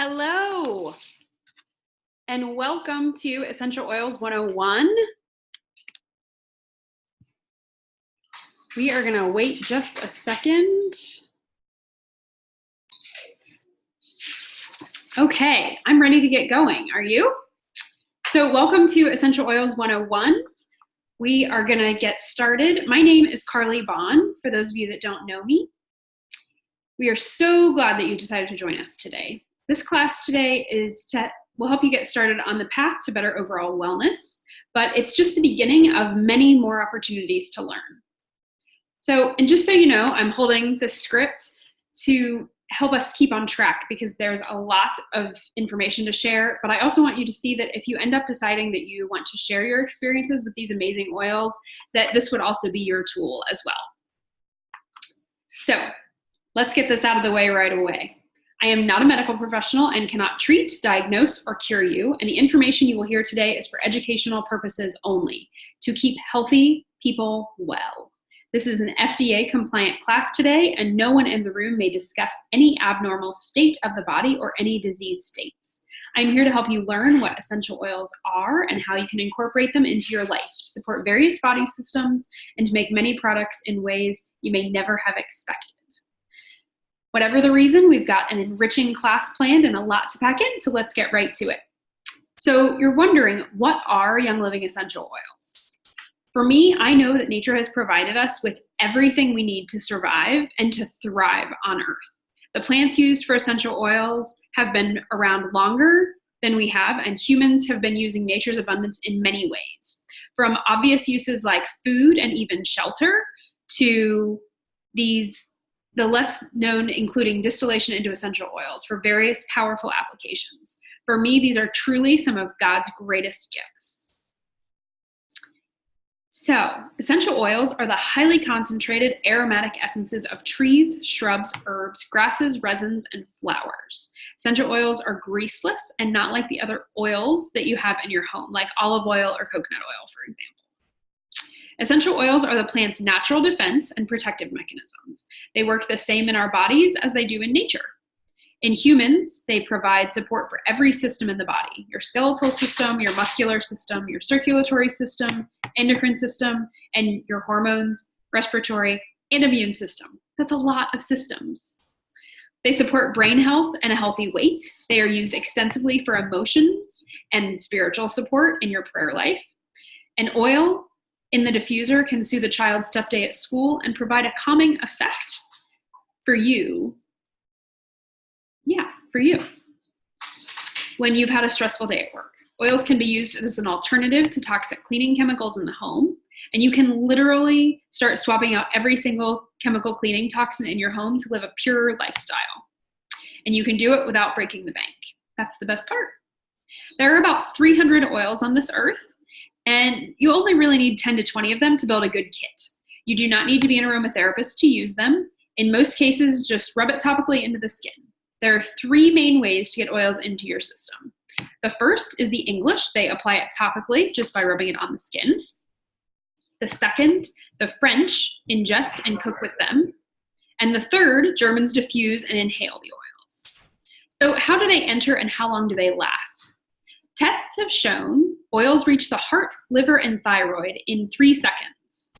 Hello, and welcome to Essential Oils 101. We are going to wait just a second. Okay, I'm ready to get going. Are you? So welcome to Essential Oils 101. We are going to get started. My name is Carly Bond, for those of you that don't know me. We are so glad that you decided to join us today. This class today will help you get started on the path to better overall wellness, but it's just the beginning of many more opportunities to learn. So, and just so you know, I'm holding the script to help us keep on track because there's a lot of information to share, but I also want you to see that if you end up deciding that you want to share your experiences with these amazing oils, that this would also be your tool as well. So, let's get this out of the way right away. I am not a medical professional and cannot treat, diagnose, or cure you, and the information you will hear today is for educational purposes only, to keep healthy people well. This is an FDA-compliant class today, and no one in the room may discuss any abnormal state of the body or any disease states. I'm here to help you learn what essential oils are and how you can incorporate them into your life to support various body systems and to make many products in ways you may never have expected. Whatever the reason, we've got an enriching class planned and a lot to pack in, so let's get right to it. So you're wondering, what are Young Living essential oils? For me, I know that nature has provided us with everything we need to survive and to thrive on Earth. The plants used for essential oils have been around longer than we have, and humans have been using nature's abundance in many ways. From obvious uses like food and even shelter to the less known, including distillation into essential oils for various powerful applications. For me, these are truly some of God's greatest gifts. So, essential oils are the highly concentrated aromatic essences of trees, shrubs, herbs, grasses, resins, and flowers. Essential oils are greaseless and not like the other oils that you have in your home, like olive oil or coconut oil, for example. Essential oils are the plant's natural defense and protective mechanisms. They work the same in our bodies as they do in nature. In humans, they provide support for every system in the body: your skeletal system, your muscular system, your circulatory system, endocrine system, and your hormones, respiratory, and immune system. That's a lot of systems. They support brain health and a healthy weight. They are used extensively for emotions and spiritual support in your prayer life. An oil in the diffuser can soothe a child's tough day at school and provide a calming effect for you. Yeah, for you. When you've had a stressful day at work. Oils can be used as an alternative to toxic cleaning chemicals in the home, and you can literally start swapping out every single chemical cleaning toxin in your home to live a pure lifestyle. And you can do it without breaking the bank. That's the best part. There are about 300 oils on this earth, and you only really need 10 to 20 of them to build a good kit. You do not need to be an aromatherapist to use them. In most cases, just rub it topically into the skin. There are 3 main ways to get oils into your system. The first is the English. They apply it topically just by rubbing it on the skin. The second, the French, ingest and cook with them. And the third, Germans diffuse and inhale the oils. So how do they enter and how long do they last? Tests have shown oils reach the heart, liver, and thyroid in 3 seconds.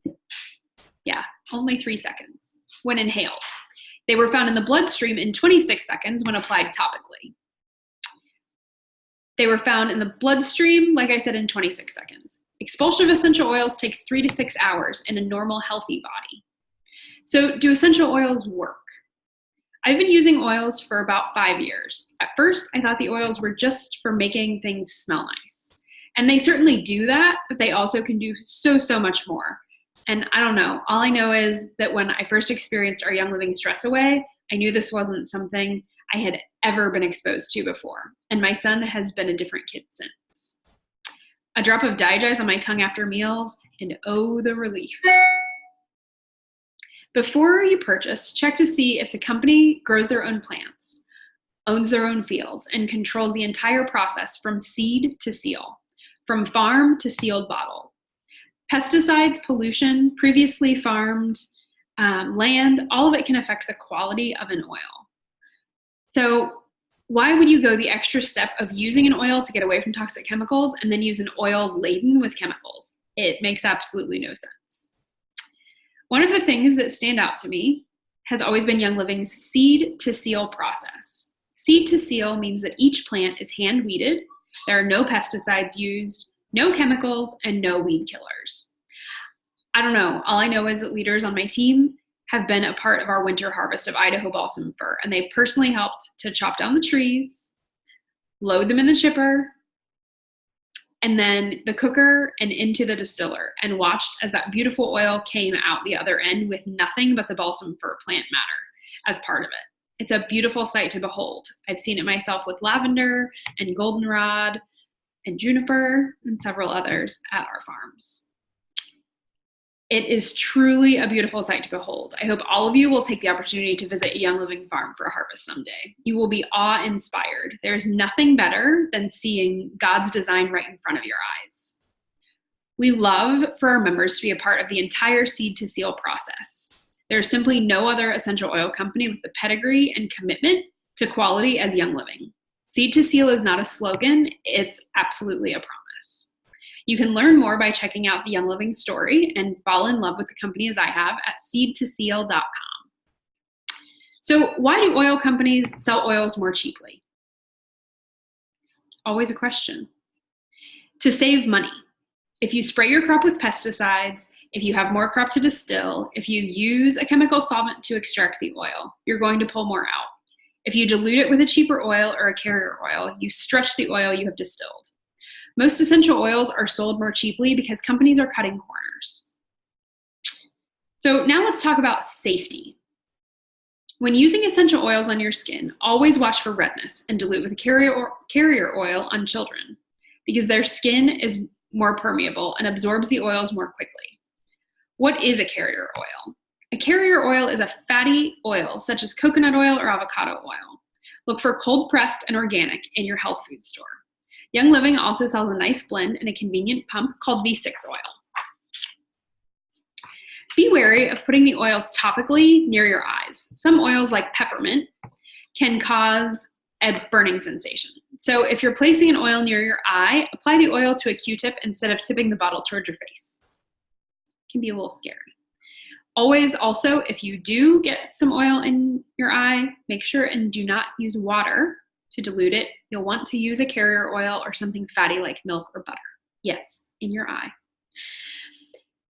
Yeah, only 3 seconds when inhaled. They were found in the bloodstream in 26 seconds when applied topically. They were found in the bloodstream, like I said, in 26 seconds. Expulsion of essential oils takes 3 to 6 hours in a normal, healthy body. So, do essential oils work? I've been using oils for about 5 years. At first, I thought the oils were just for making things smell nice. And they certainly do that, but they also can do so much more. And I don't know, all I know is that when I first experienced our Young Living Stress Away, I knew this wasn't something I had ever been exposed to before. And my son has been a different kid since. A drop of Digest on my tongue after meals, and oh, the relief. Before you purchase, check to see if the company grows their own plants, owns their oin fields, and controls the entire process from seed to seal, from farm to sealed bottle. Pesticides, pollution, previously farmed land, all of it can affect the quality of an oil. So Why would you go the extra step of using an oil to get away from toxic chemicals and then use an oil laden with chemicals? It makes absolutely no sense. One of the things that stand out to me has always been Young Living's seed to seal process. Seed to seal means that each plant is hand weeded, there are no pesticides used, no chemicals, and no weed killers. I don't know, all I know is that leaders on my team have been a part of our winter harvest of Idaho balsam fir, and they personally helped to chop down the trees, load them in the chipper, and then the cooker and into the distiller, and watched as that beautiful oil came out the other end with nothing but the balsam fir plant matter as part of it. It's a beautiful sight to behold. I've seen it myself with lavender and goldenrod and juniper and several others at our farms. It is truly a beautiful sight to behold. I hope all of you will take the opportunity to visit a Young Living farm for a harvest someday. You will be awe-inspired. There's nothing better than seeing God's design right in front of your eyes. We love for our members to be a part of the entire seed to seal process. There's simply no other essential oil company with the pedigree and commitment to quality as Young Living. Seed to seal is not a slogan, it's absolutely a promise. You can learn more by checking out the Young Living story and fall in love with the company as I have at seedtoseal.com. So why do oil companies sell oils more cheaply? It's always a question. To save money. If you spray your crop with pesticides, if you have more crop to distill, if you use a chemical solvent to extract the oil, you're going to pull more out. If you dilute it with a cheaper oil or a carrier oil, you stretch the oil you have distilled. Most essential oils are sold more cheaply because companies are cutting corners. So now let's talk about safety. When using essential oils on your skin, always watch for redness and dilute with a carrier oil on children because their skin is more permeable and absorbs the oils more quickly. What is a carrier oil? A carrier oil is a fatty oil such as coconut oil or avocado oil. Look for cold pressed and organic in your health food store. Young Living also sells a nice blend in a convenient pump called V6 oil. Be wary of putting the oils topically near your eyes. Some oils like peppermint can cause a burning sensation. So if you're placing an oil near your eye, apply the oil to a Q-tip instead of tipping the bottle toward your face. It can be a little scary. Always also, if you do get some oil in your eye, make sure and do not use water to dilute it. You'll want to use a carrier oil or something fatty like milk or butter. Yes, in your eye.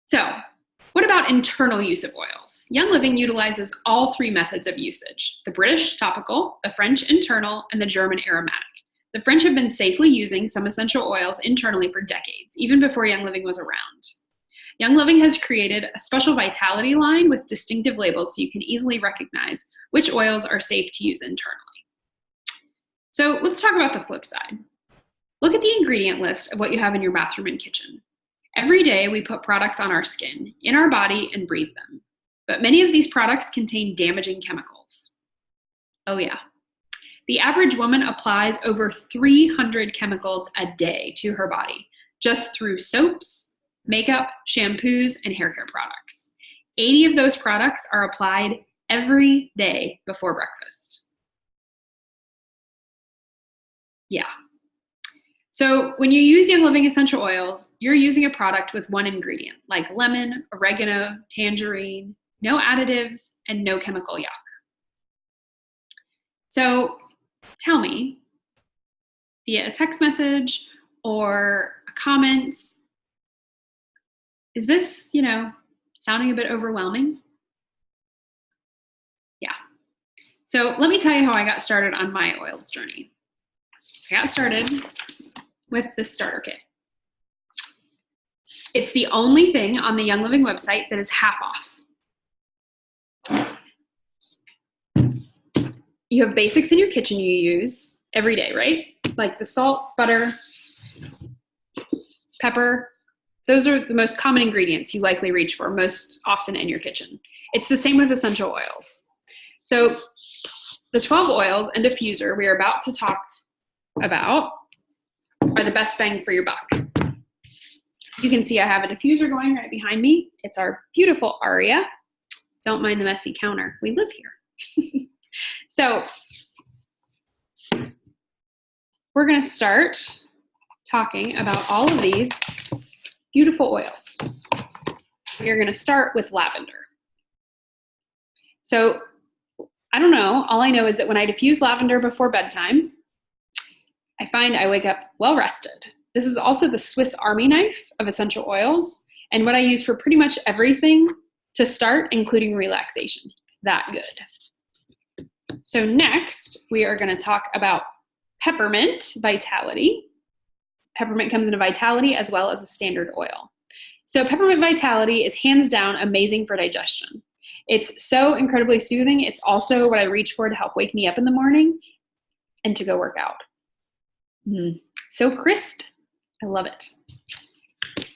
So, what about internal use of oils? Young Living utilizes all three methods of usage: the British topical, the French internal, and the German aromatic. The French have been safely using some essential oils internally for decades, even before Young Living was around. Young Living has created a special vitality line with distinctive labels so you can easily recognize which oils are safe to use internally. So let's talk about the flip side. Look at the ingredient list of what you have in your bathroom and kitchen. Every day we put products on our skin, in our body, and breathe them. But many of these products contain damaging chemicals. Oh yeah. The average woman applies over 300 chemicals a day to her body, just through soaps, makeup, shampoos, and hair care products. 80 of those products are applied every day before breakfast. Yeah. So when you use Young Living essential oils, you're using a product with one ingredient, like lemon, oregano, tangerine, no additives, and no chemical yuck. So tell me, via a text message or a comment, is this, sounding a bit overwhelming? Yeah. So let me tell you how I got started on my oils journey. I got started with this starter kit. It's the only thing on the Young Living website that is half off. You have basics in your kitchen you use every day, right? Like the salt, butter, pepper. Those are the most common ingredients you likely reach for most often in your kitchen. It's the same with essential oils. So the 12 oils and diffuser we are about to talk about are the best bang for your buck. You can see I have a diffuser going right behind me. It's our beautiful Aria. Don't mind the messy counter. We live here. So We're going to start talking about all of these beautiful oils. We're going to start with lavender. So I don't know. All I know is that when I diffuse lavender before bedtime, I find I wake up well rested. This is also the Swiss Army knife of essential oils, and what I use for pretty much everything to start, including relaxation. That good. So next, we are going to talk about peppermint vitality. Peppermint comes in a vitality as well as a standard oil. So peppermint vitality is hands down amazing for digestion. It's so incredibly soothing. It's also what I reach for to help wake me up in the morning and to go work out. So crisp. I love it.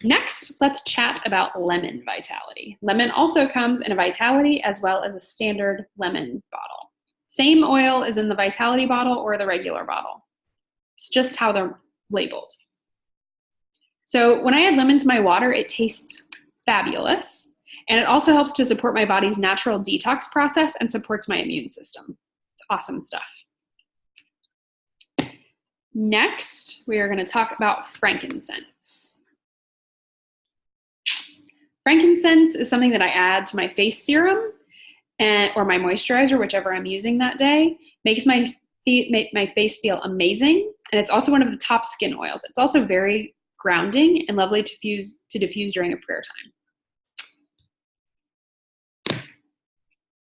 Next, let's chat about lemon vitality. Lemon also comes in a vitality as well as a standard lemon bottle. Same oil as in the vitality bottle or the regular bottle. It's just how they're labeled. So when I add lemon to my water, it tastes fabulous. And it also helps to support my body's natural detox process and supports my immune system. It's awesome stuff. Next, we are going to talk about frankincense. Frankincense is something that I add to my face serum or my moisturizer, whichever I'm using that day. Makes my face feel amazing, and it's also one of the top skin oils. It's also very grounding and lovely to diffuse during a prayer time.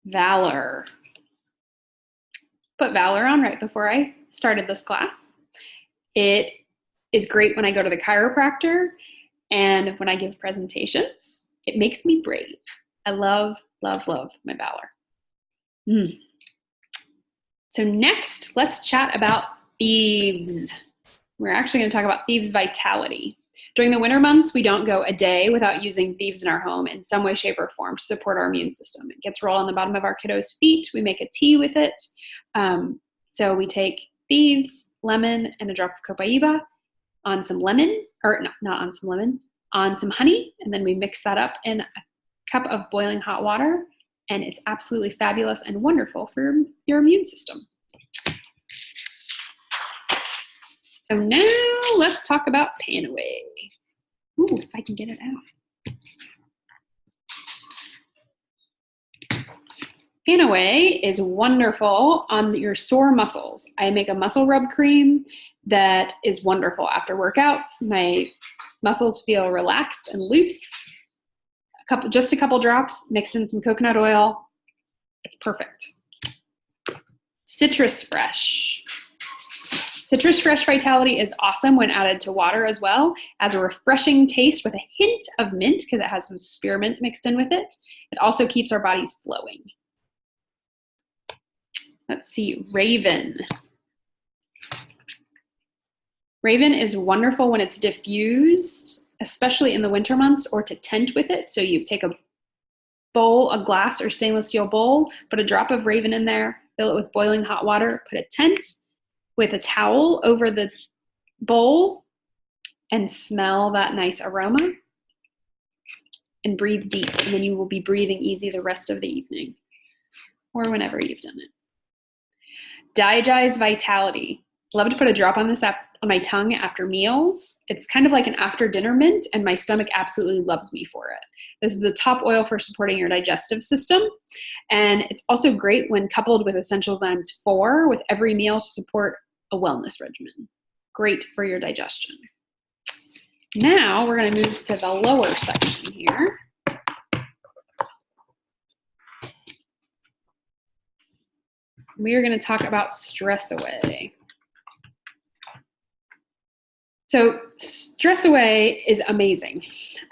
Valor. Put Valor on right before I started this class. It is great when I go to the chiropractor and when I give presentations. It makes me brave. I love, love, love my Valor. So next, let's chat about thieves. We're actually going to talk about thieves vitality. During the winter months, we don't go a day without using thieves in our home in some way, shape, or form to support our immune system. It gets rolled on the bottom of our kiddos' feet. We make a tea with it. So we take thieves, lemon, and a drop of copaiba on some lemon, or not on some lemon, on some honey, and then we mix that up in a cup of boiling hot water, and it's absolutely fabulous and wonderful for your immune system. So now let's talk about Panaway. Ooh, if I can get it out. Panaway is wonderful on your sore muscles. I make a muscle rub cream that is wonderful after workouts. My muscles feel relaxed and loose. Just a couple drops mixed in some coconut oil. It's perfect. Citrus Fresh. Citrus Fresh Vitality is awesome when added to water as well, as a refreshing taste with a hint of mint because it has some spearmint mixed in with it. It also keeps our bodies flowing. Let's see, Raven. Raven is wonderful when it's diffused, especially in the winter months, or to tent with it. So you take a bowl, a glass or stainless steel bowl, put a drop of Raven in there, fill it with boiling hot water, put a tent with a towel over the bowl, and smell that nice aroma, and breathe deep. And then you will be breathing easy the rest of the evening, or whenever you've done it. Digize Vitality. Love to put a drop on this on my tongue after meals. It's kind of like an after dinner mint, and my stomach absolutely loves me for it. This is a top oil for supporting your digestive system, and it's also great when coupled with Essentialzymes 4 with every meal to support a wellness regimen. Great for your digestion. Now we're going to move to the lower section here. We are going to talk about Stress Away. So Stress Away is amazing.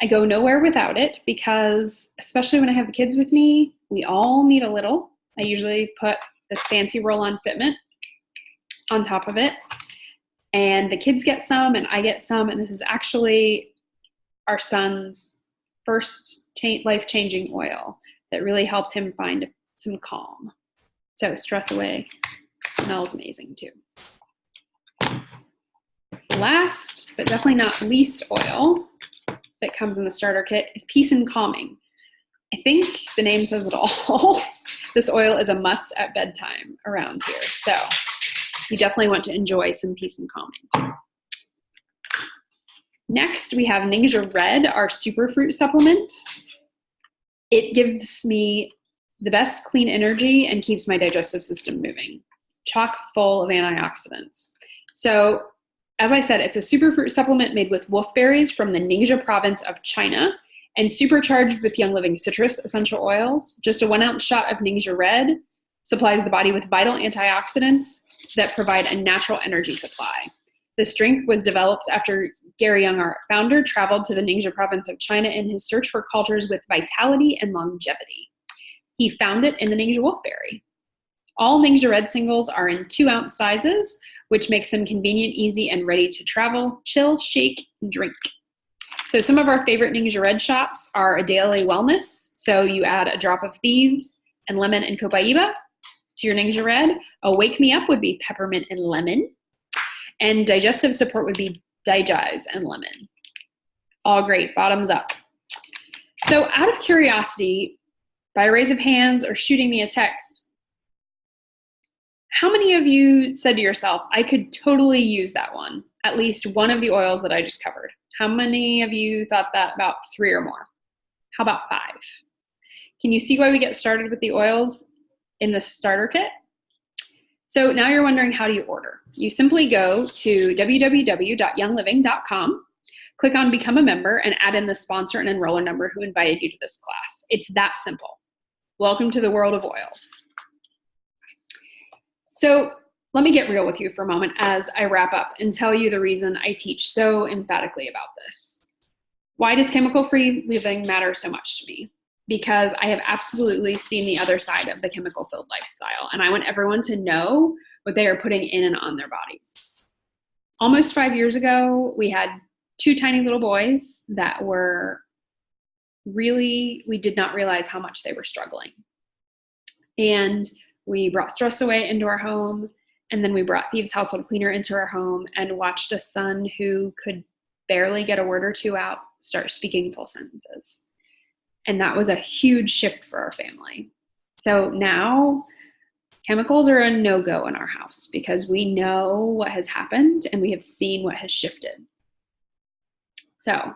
I go nowhere without it because, especially when I have the kids with me, we all need a little. I usually put this fancy roll-on Fitment on top of it, and the kids get some and I get some, and this is actually our son's first life-changing oil that really helped him find some calm. So Stress Away smells amazing too. Last, but definitely not least oil that comes in the starter kit is Peace and Calming. I think the name says it all. This oil is a must at bedtime around here. So you definitely want to enjoy some peace and calming. Next, we have Ningxia Red, our superfruit supplement. It gives me the best clean energy and keeps my digestive system moving. Chock full of antioxidants. So, as I said, it's a superfruit supplement made with wolfberries from the Ningxia province of China and supercharged with Young Living citrus essential oils. Just a 1 ounce shot of Ningxia Red supplies the body with vital antioxidants that provide a natural energy supply. This drink was developed after Gary Young, our founder, traveled to the Ningxia province of China in his search for cultures with vitality and longevity. He found it in the Ningxia wolfberry. All Ningxia Red singles are in 2 ounce sizes, which makes them convenient, easy, and ready to travel, chill, shake, and drink. So some of our favorite Ningxia Red shots are a daily wellness. So you add a drop of thieves and lemon and copaiba to your Ningxia Red. A wake me up would be peppermint and lemon. And digestive support would be Digize and lemon. All great, bottoms up. So out of curiosity, by a raise of hands or shooting me a text, how many of you said to yourself, I could totally use that one, at least one of the oils that I just covered? How many of you thought that? About 3 or more? How about 5? Can you see why we get started with the oils in the starter kit? So now you're wondering, how do you order? You simply go to www.youngliving.com, click on Become a Member, and add in the sponsor and enroller number who invited you to this class. It's that simple. Welcome to the world of oils. So let me get real with you for a moment as I wrap up and tell you the reason I teach so emphatically about this. Why does chemical-free living matter so much to me? Because I have absolutely seen the other side of the chemical-filled lifestyle, and I want everyone to know what they are putting in and on their bodies. Almost 5 years ago, we had 2 tiny little boys that were we did not realize how much they were struggling. And we brought Stress Away into our home, and then we brought Thieves Household Cleaner into our home and watched a son who could barely get a word or 2 out start speaking full sentences. And that was a huge shift for our family. So now chemicals are a no-go in our house because we know what has happened and we have seen what has shifted. So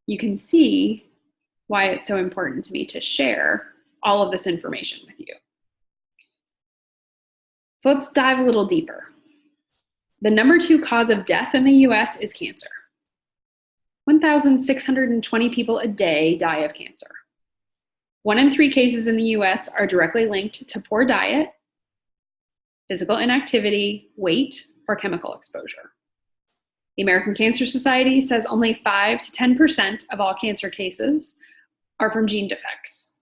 you can see why it's so important to me to share all of this information with you. So let's dive a little deeper. The number 2 cause of death in the US is cancer. 1,620 people a day die of cancer. 1 in 3 cases in the US are directly linked to poor diet, physical inactivity, weight, or chemical exposure. The American Cancer Society says only 5 to 10% of all cancer cases are from gene defects.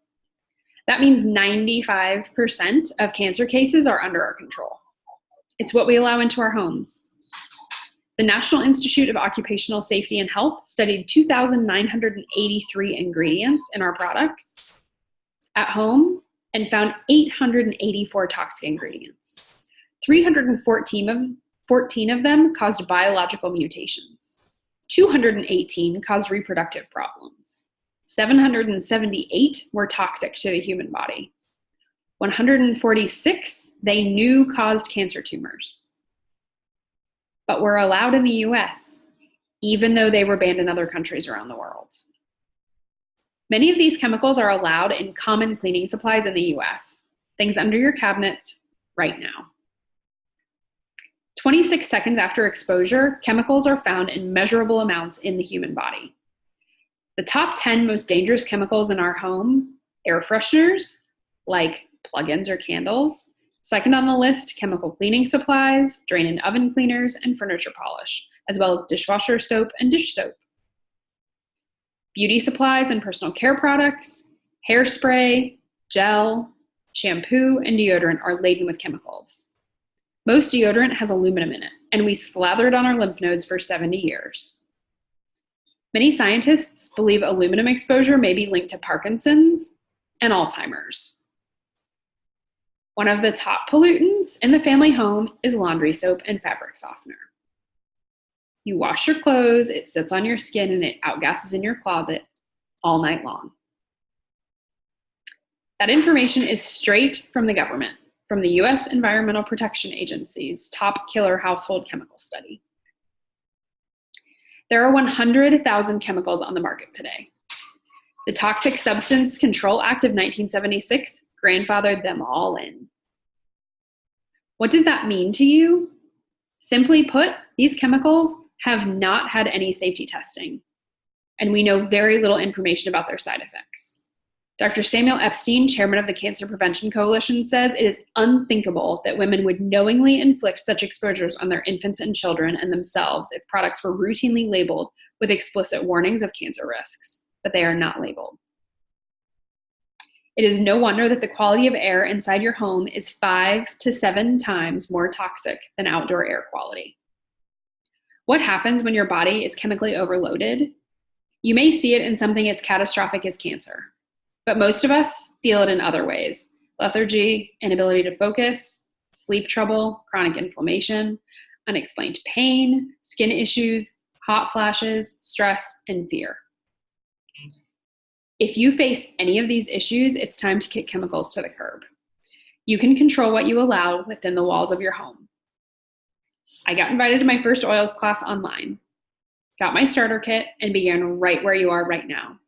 That means 95% of cancer cases are under our control. It's what we allow into our homes. The National Institute of Occupational Safety and Health studied 2,983 ingredients in our products at home and found 884 toxic ingredients. 314 of them caused biological mutations. 218 caused reproductive problems. 778 were toxic to the human body. 146 they knew caused cancer tumors. But were allowed in the US, even though they were banned in other countries around the world. Many of these chemicals are allowed in common cleaning supplies in the US, things under your cabinets right now. 26 seconds after exposure, chemicals are found in measurable amounts in the human body. The top 10 most dangerous chemicals in our home: air fresheners, like plug-ins or candles. Second on the list, chemical cleaning supplies, drain and oven cleaners, and furniture polish, as well as dishwasher soap and dish soap. Beauty supplies and personal care products, hairspray, gel, shampoo, and deodorant are laden with chemicals. Most deodorant has aluminum in it, and we slather it on our lymph nodes for 70 years. Many scientists believe aluminum exposure may be linked to Parkinson's and Alzheimer's. One of the top pollutants in the family home is laundry soap and fabric softener. You wash your clothes, it sits on your skin, and it outgasses in your closet all night long. That information is straight from the government, from the U.S. Environmental Protection Agency's Top Killer Household Chemical Study. There are 100,000 chemicals on the market today. The Toxic Substance Control Act of 1976 grandfathered them all in. What does that mean to you? Simply put, these chemicals have not had any safety testing, and we know very little information about their side effects. Dr. Samuel Epstein, chairman of the Cancer Prevention Coalition, says it is unthinkable that women would knowingly inflict such exposures on their infants and children and themselves if products were routinely labeled with explicit warnings of cancer risks, but they are not labeled. It is no wonder that the quality of air inside your home is 5 to 7 times more toxic than outdoor air quality. What happens when your body is chemically overloaded? You may see it in something as catastrophic as cancer, but most of us feel it in other ways: lethargy, inability to focus, sleep trouble, chronic inflammation, unexplained pain, skin issues, hot flashes, stress, and fear. If you face any of these issues, it's time to kick chemicals to the curb. You can control what you allow within the walls of your home. I got invited to my first oils class online, got my starter kit, and began right where you are right now,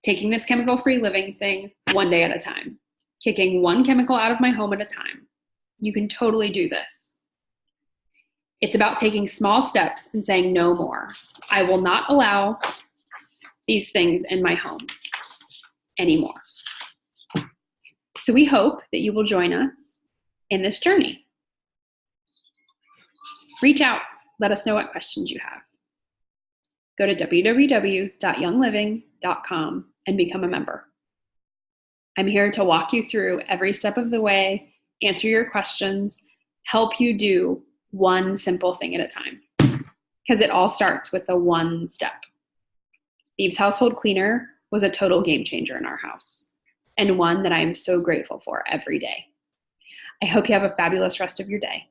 taking this chemical-free living thing one day at a time, kicking one chemical out of my home at a time. You can totally do this. It's about taking small steps and saying no more. I will not allow these things in my home anymore. So we hope that you will join us in this journey. Reach out, let us know what questions you have. Go to www.youngliving.com and become a member. I'm here to walk you through every step of the way, answer your questions, help you do one simple thing at a time. Because it all starts with the one step. Thieves Household Cleaner was a total game changer in our house, and one that I am so grateful for every day. I hope you have a fabulous rest of your day.